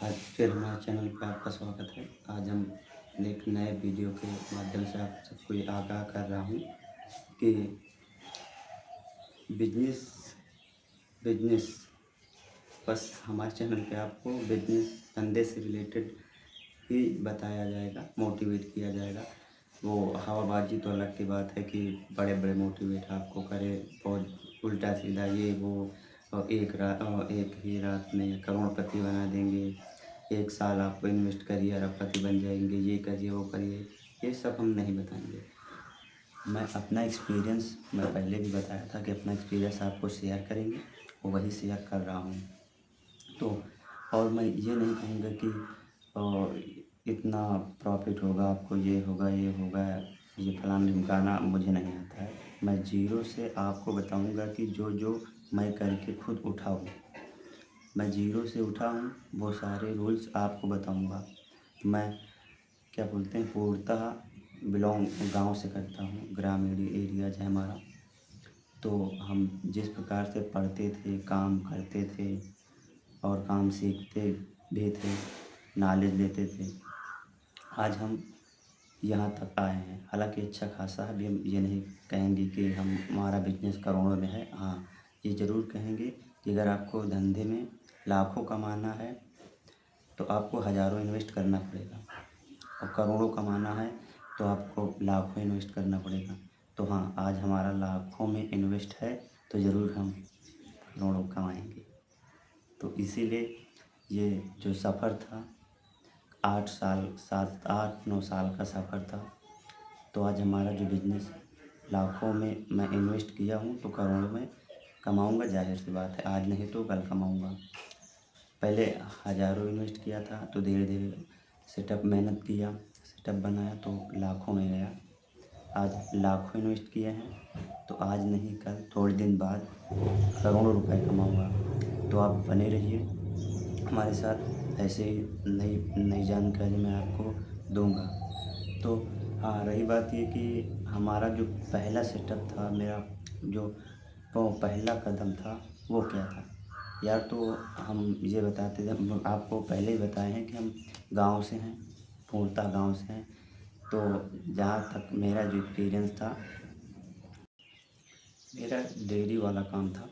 आज फिर हमारे चैनल पे आपका स्वागत है। आज हम एक नए वीडियो के माध्यम से आप सबको ये आगाह कर रहा हूँ कि बिजनेस बिजनेस बस हमारे चैनल पे आपको बिजनेस धंधे से रिलेटेड ही बताया जाएगा, मोटिवेट किया जाएगा। वो हवाबाजी तो अलग की बात है कि बड़े बड़े मोटिवेट आपको करे, बहुत उल्टा सीधा ये वो, और एक ही रात में करोड़पति बना देंगे, एक साल आप इन्वेस्ट करिए अरबपति बन जाएंगे, ये करिए वो करिए, ये सब हम नहीं बताएंगे। मैं अपना एक्सपीरियंस मैं पहले भी बताया था कि अपना एक्सपीरियंस आपको शेयर करेंगे, और वही शेयर कर रहा हूँ। तो और मैं ये नहीं कहूँगा कि इतना प्रॉफिट होगा आपको, ये होगा ये होगा, ये फलाना ढिमकाना, मुझे नहीं आता है। मैं ज़ीरो से आपको बताऊँगा कि जो जो मैं करके खुद उठा हूँ, मैं ज़ीरो से उठा हूँ, वो सारे रूल्स आपको बताऊँगा। मैं क्या बोलते हैं, पूर्णतः बिलोंग गांव से करता हूँ, ग्रामीण एरिया है हमारा। तो हम जिस प्रकार से पढ़ते थे, काम करते थे और काम सीखते भी थे, नॉलेज लेते थे, आज हम यहाँ तक आए हैं। हालांकि अच्छा खासा है, अभी हम ये नहीं कहेंगे कि हमारा बिजनेस करोड़ों में है। हाँ, ये ज़रूर कहेंगे कि अगर आपको धंधे में लाखों कमाना है तो आपको हज़ारों इन्वेस्ट करना पड़ेगा, और करोड़ों कमाना है तो आपको लाखों इन्वेस्ट करना पड़ेगा। तो हाँ, आज हमारा लाखों में इन्वेस्ट है, तो ज़रूर हम करोड़ों कमाएंगे। तो इसीलिए ये जो सफ़र था, 8 साल 7 8 9 साल का सफ़र था, तो आज हमारा जो बिज़नेस लाखों में मैं इन्वेस्ट किया हूँ तो करोड़ों में कमाऊँगा, जाहिर सी बात है। आज नहीं तो कल कमाऊँगा। पहले हज़ारों इन्वेस्ट किया था, तो धीरे धीरे सेटअप मेहनत किया, सेटअप बनाया तो लाखों में गया। आज लाखों इन्वेस्ट किए हैं, तो आज नहीं कल थोड़े दिन बाद करोड़ों रुपए कमाऊँगा। तो आप बने रहिए हमारे साथ, ऐसे ही नई नई जानकारी मैं आपको दूँगा। तो हाँ, रही बात ये कि हमारा जो पहला सेटअप था, मेरा जो वो पहला कदम था, वो क्या था यार। तो हम ये बताते थे, हम आपको पहले ही बताए हैं कि हम गांव से हैं, पूर्णतः गांव से हैं। तो जहाँ तक मेरा जो एक्सपीरियंस था, मेरा डेयरी वाला काम था,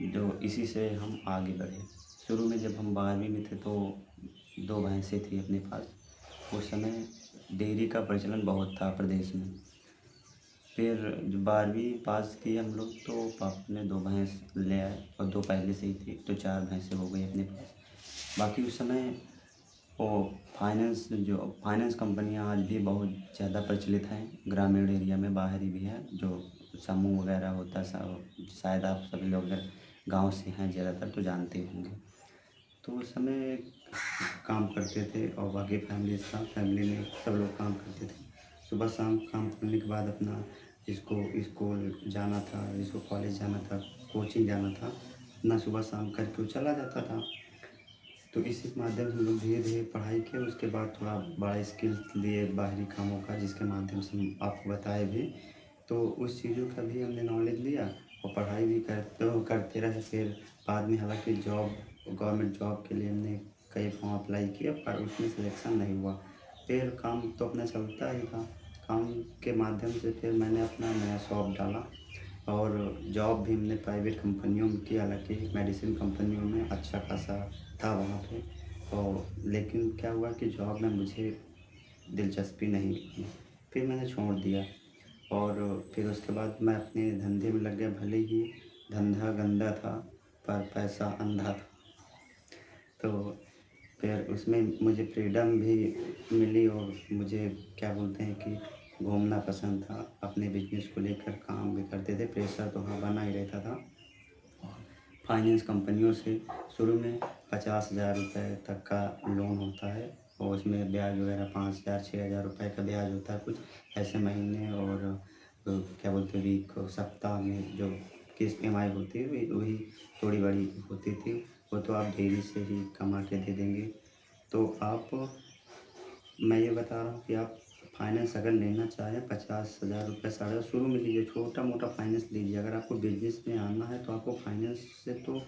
जो इसी से हम आगे बढ़े। शुरू में जब हम 12वीं में थे तो 2 भैंसें थी अपने पास। उस समय डेयरी का प्रचलन बहुत था प्रदेश में। फिर जब 12वीं पास की हम लोग, तो पापा ने 2 भैंस ले आए, और 2 पहले से ही थी, तो 4 भैंसें हो गई अपने पास। बाकी उस समय वो फाइनेंस कंपनियां आज भी बहुत ज़्यादा प्रचलित हैं ग्रामीण एरिया में, बाहरी भी है, जो समूह वगैरह होता है शायद आप सभी लोग अगर गाँव से हैं ज़्यादातर तो जानते होंगे। तो उस समय काम करते थे, और बाकी फैमिली में सब लोग काम करते थे। सुबह शाम काम करने के बाद अपना जिसको स्कूल जाना था, जिसको कॉलेज जाना था, कोचिंग जाना था, अपना सुबह शाम करके वो चला जाता था। तो इसी माध्यम से हम लोग धीरे धीरे पढ़ाई किए। उसके बाद थोड़ा बड़ा स्किल्स लिए बाहरी कामों का, जिसके माध्यम से हम आपको बताए भी। तो उस चीज़ों का भी हमने नॉलेज लिया, और पढ़ाई भी करते रहे। फिर बाद में हालांकि गवर्नमेंट जॉब के लिए हमने कई फॉर्म अप्लाई किए, पर उसमें सिलेक्शन नहीं हुआ। फिर काम तो अपना चलता ही था, काम के माध्यम से फिर मैंने अपना नया शॉप डाला, और जॉब भी हमने प्राइवेट कंपनियों में की। हालांकि मेडिसिन कंपनियों में अच्छा खासा था वहाँ पे, और लेकिन क्या हुआ कि जॉब में मुझे दिलचस्पी नहीं थी, फिर मैंने छोड़ दिया। और फिर उसके बाद मैं अपने धंधे में लग गया। भले ही धंधा गंदा था, पर पैसा अंधा था। तो फिर उसमें मुझे फ्रीडम भी मिली, और मुझे क्या बोलते हैं कि घूमना पसंद था। अपने बिजनेस को लेकर काम भी करते थे, प्रेशर तो हाँ बना ही रहता था। फाइनेंस कंपनियों से शुरू में 50,000 रुपये तक का लोन होता है, और उसमें ब्याज वगैरह 5,000 6,000 रुपये का ब्याज होता है कुछ ऐसे महीने। और क्या बोलते हैं, वीक सप्ताह में जो किस्त EMI होती है वही थोड़ी बड़ी होती थी। वो तो आप डेली से ही कमा के दे देंगे। तो आप मैं ये बता रहा हूँ कि आप फाइनेंस अगर लेना चाहें, 50,000 रुपये साढ़े शुरू में लीजिए, छोटा मोटा फाइनेंस लीजिए। अगर आपको बिजनेस में आना है तो आपको फाइनेंस से तो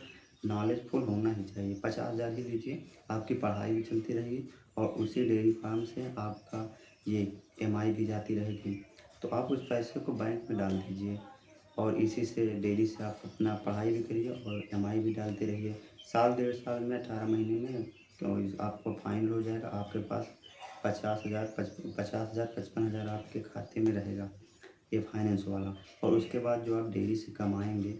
नॉलेजफुल होना ही चाहिए। 50,000 ही लीजिए, आपकी पढ़ाई भी चलती रहेगी और उसी डेयरी फार्म से आपका ये एमआई भी जाती रहेगी। तो आप उस पैसे को बैंक में डाल दीजिए और इसी से डेयरी से आप अपना पढ़ाई भी करिए और एमआई भी डालते रहिए। साल 1.5 साल में 18 महीने में क्यों आपको फाइनल हो जाएगा। आपके पास 50,000 आपके खाते में रहेगा, ये फाइनेंस वाला। और उसके बाद जो आप डेयरी से कमाएंगे,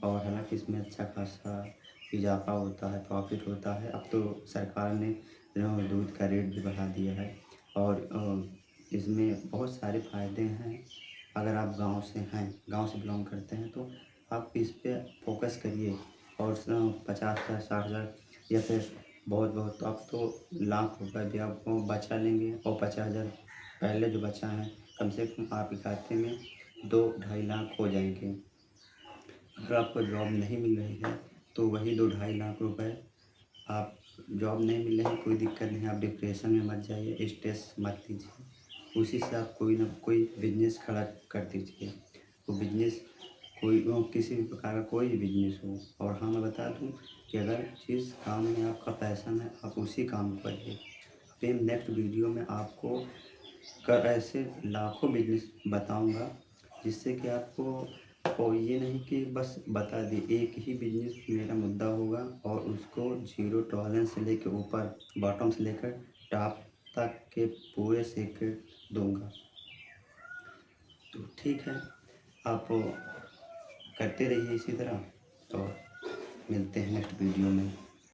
और हालांकि इसमें अच्छा खासा इजाफा होता है, प्रॉफिट होता है। अब तो सरकार ने दूध का रेट भी बढ़ा दिया है और इसमें बहुत सारे फ़ायदे हैं। अगर आप गांव से हैं, गांव से बिलोंग करते हैं, तो आप इस पे फोकस करिए और 50,000 60,000 या फिर बहुत बहुत तो आप तो लाख रुपए भी आप बचा लेंगे। और 50,000 पहले जो बचा है, कम से कम आपके खाते में 2-2.5 लाख हो जाएंगे। अगर आपको जॉब नहीं मिल रही है तो वही 2-2.5 लाख रुपए आप, जॉब नहीं मिल रही, कोई दिक्कत नहीं, आप डिप्रेशन में मत जाइए, स्ट्रेस मत लीजिए। उसी से आप कोई ना कोई बिजनेस खड़ा कर दीजिए। वो बिजनेस कोई किसी भी प्रकार का कोई भी बिजनेस हो। और हाँ, मैं बता दूं कि अगर जिस काम में आपका पैशन है, आप उसी काम को करिए। फिर नेक्स्ट वीडियो में आपको ऐसे लाखों बिजनेस बताऊंगा, जिससे कि आपको और ये नहीं कि बस बता दी, एक ही बिजनेस मेरा मुद्दा होगा और उसको जीरो टॉलरेंस से लेकर ऊपर बॉटम से लेकर टॉप तक के पूरे सीक्रेट दूंगा। तो ठीक है, आप करते रहिए इसी तरह और मिलते हैं नेक्स्ट वीडियो में।